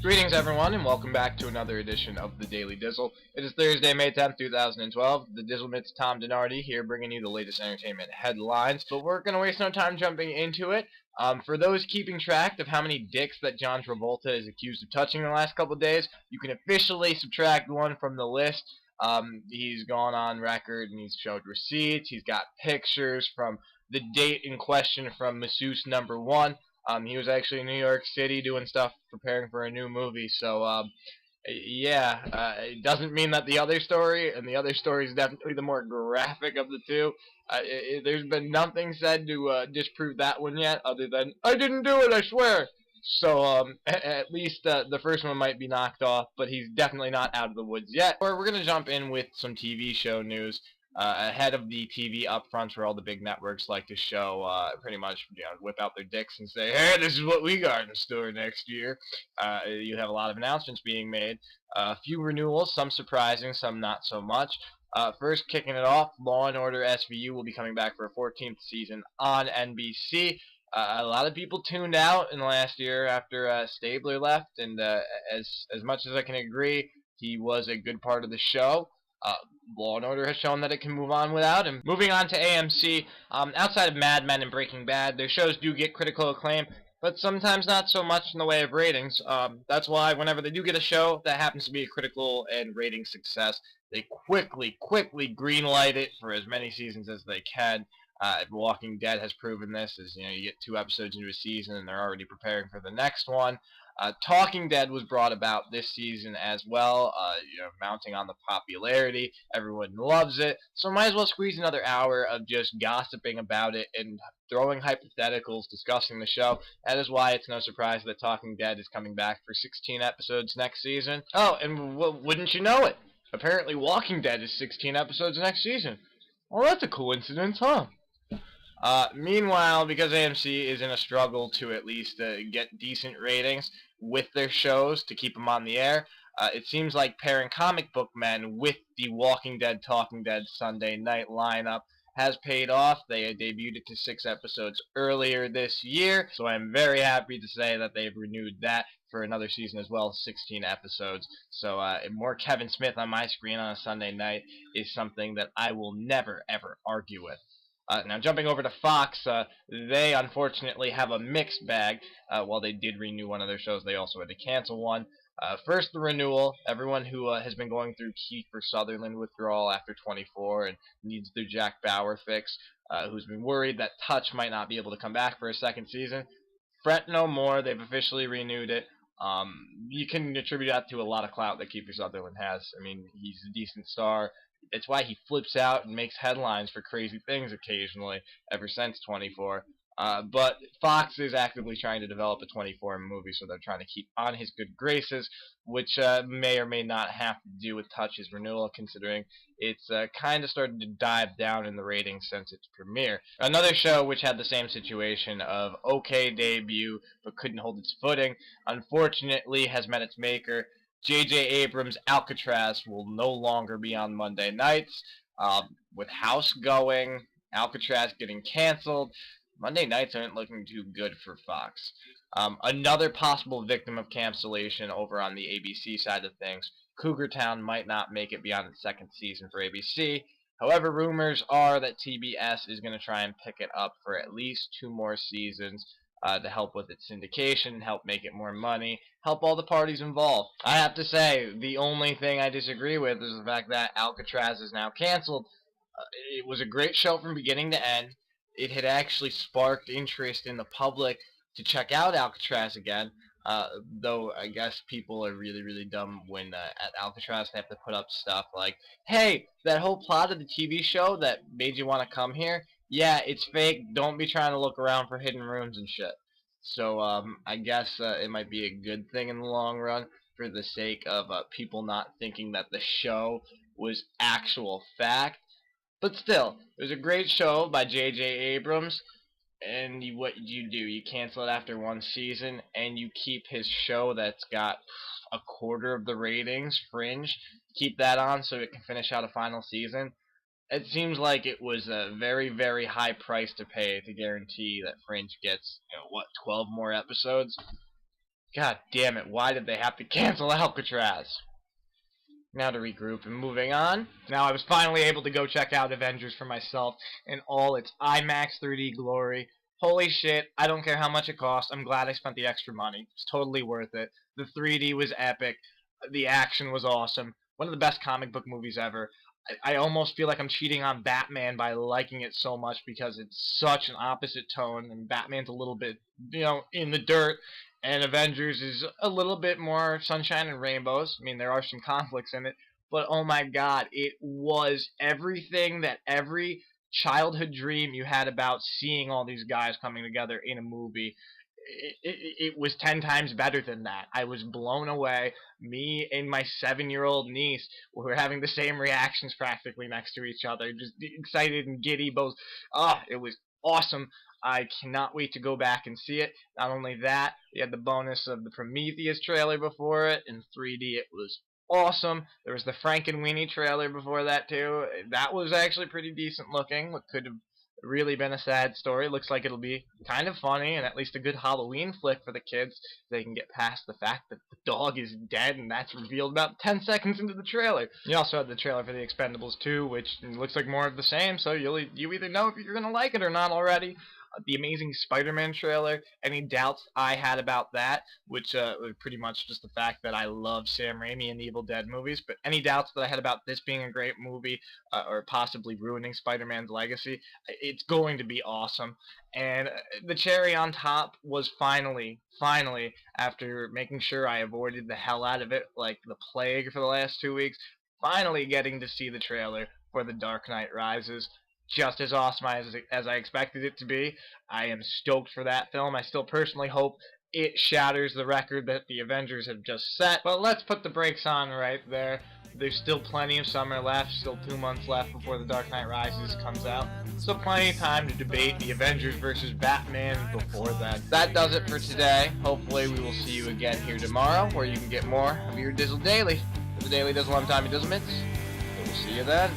Greetings everyone and welcome back to another edition of the Daily Dizzle. It is Thursday, May 10th, 2012. The Dizzlemits Tom Denardi here bringing you the latest entertainment headlines, but we're going to waste no time jumping into it. For those keeping track of how many dicks that John Travolta is accused of touching in the last couple of days, you can officially subtract one from the list. He's gone on record and he's showed receipts. He's got pictures from the date in question from masseuse number one. He was actually in New York City doing stuff, preparing for a new movie. So, it doesn't mean that the other story, and the other story is definitely the more graphic of the two. There's been nothing said to disprove that one yet, other than, I didn't do it, I swear. So, at least the first one might be knocked off, but he's definitely not out of the woods yet. Or we're going to jump in with some TV show news. Ahead of the TV upfronts where all the big networks like to show, pretty much, whip out their dicks and say, hey, this is what we got in store next year. You have a lot of announcements being made. A few renewals, some surprising, some not so much. First, kicking it off, Law & Order SVU will be coming back for a 14th season on NBC. A lot of people tuned out in the last year after Stabler left, and as much as I can agree, he was a good part of the show. Law & Order has shown that it can move on without him. Moving on to AMC, outside of Mad Men and Breaking Bad, their shows do get critical acclaim, but sometimes not so much in the way of ratings. That's why whenever they do get a show that happens to be a critical and rating success, they quickly greenlight it for as many seasons as they can. Walking Dead has proven this, as you get 2 episodes into a season and they're already preparing for the next one. Talking Dead was brought about this season as well, mounting on the popularity. Everyone loves it, so might as well squeeze another hour of just gossiping about it and throwing hypotheticals, discussing the show. That is why it's no surprise that Talking Dead is coming back for 16 episodes next season. Oh, and wouldn't you know it? Apparently Walking Dead is 16 episodes next season. Well, that's a coincidence, huh? Meanwhile, because AMC is in a struggle to at least get decent ratings with their shows to keep them on the air, it seems like pairing comic book men with the Walking Dead, Talking Dead Sunday night lineup has paid off. They debuted it to 6 episodes earlier this year, so I'm very happy to say that they've renewed that for another season as well, 16 episodes. So more Kevin Smith on my screen on a Sunday night is something that I will never, ever argue with. Now jumping over to Fox, they unfortunately have a mixed bag. While they did renew one of their shows, they also had to cancel one. First, the renewal. Everyone who has been going through Kiefer Sutherland withdrawal after 24 and needs their Jack Bauer fix, who's been worried that Touch might not be able to come back for a second season, fret no more. They've officially renewed it. You can attribute that to a lot of clout that Kiefer Sutherland has. I mean, he's a decent star. It's why he flips out and makes headlines for crazy things occasionally, ever since 24. But Fox is actively trying to develop a 24 movie, so they're trying to keep on his good graces, which may or may not have to do with Touch's renewal, considering it's kind of started to dive down in the ratings since its premiere. Another show which had the same situation of okay debut, but couldn't hold its footing, unfortunately has met its maker. J.J. Abrams' Alcatraz will no longer be on Monday nights. With House going, Alcatraz getting canceled, Monday nights aren't looking too good for Fox. Another possible victim of cancellation over on the ABC side of things, Cougar Town might not make it beyond its 2nd season for ABC. However, rumors are that TBS is going to try and pick it up for at least 2 more seasons. To help with its syndication, help make it more money, help all the parties involved. I have to say, the only thing I disagree with is the fact that Alcatraz is now canceled. It was a great show from beginning to end. It had actually sparked interest in the public to check out Alcatraz again, though I guess people are really dumb when at Alcatraz they have to put up stuff like, hey, that whole plot of the TV show that made you want to come here, yeah, it's fake. Don't be trying to look around for hidden rooms and shit. So I guess it might be a good thing in the long run for the sake of people not thinking that the show was actual fact. But still, it was a great show by J.J. Abrams. And what you do, you cancel it after 1 season, and you keep his show that's got a quarter of the ratings, Fringe, keep that on so it can finish out a final season. It seems like it was a very high price to pay to guarantee that Fringe gets, 12 more episodes? God damn it, why did they have to cancel Alcatraz? Now to regroup and moving on. Now I was finally able to go check out Avengers for myself in all its IMAX 3D glory. Holy shit, I don't care how much it cost. I'm glad I spent the extra money. It's totally worth it. The 3D was epic. The action was awesome. One of the best comic book movies ever. I almost feel like I'm cheating on Batman by liking it so much because it's such an opposite tone, and Batman's a little bit, in the dirt, and Avengers is a little bit more sunshine and rainbows. I mean, there are some conflicts in it, but oh my god, it was everything that every childhood dream you had about seeing all these guys coming together in a movie. It was 10 times better than that. I was blown away. Me and my 7-year-old niece were having the same reactions practically next to each other, just excited and giddy both. It was awesome. I cannot wait to go back and see it. Not only that, we had the bonus of the Prometheus trailer before it in 3D. It was awesome. There was the Frankenweenie trailer before that too. That was actually pretty decent looking. What could have really been a sad story. Looks like it'll be kind of funny and at least a good Halloween flick for the kids. They can get past the fact that the dog is dead, and that's revealed about 10 seconds into the trailer. You also had the trailer for the Expendables 2, which looks like more of the same, so you either know if you're going to like it or not already. The Amazing Spider-Man trailer, any doubts I had about that, which was pretty much just the fact that I love Sam Raimi and the Evil Dead movies, but any doubts that I had about this being a great movie or possibly ruining Spider-Man's legacy, it's going to be awesome. And the cherry on top was finally, after making sure I avoided the hell out of it like the plague for the last 2 weeks, finally getting to see the trailer for The Dark Knight Rises. Just as awesome as I expected it to be. I am stoked for that film. I still personally hope it shatters the record that the Avengers have just set. But let's put the brakes on right there. There's still plenty of summer left, still 2 months left before The Dark Knight Rises comes out. So plenty of time to debate the Avengers versus Batman before that. That does it for today. Hopefully we will see you again here tomorrow, where you can get more of your Dizzle Daily. For the Daily Dizzle, I'm Tommy Dizzlemits. We'll see you then.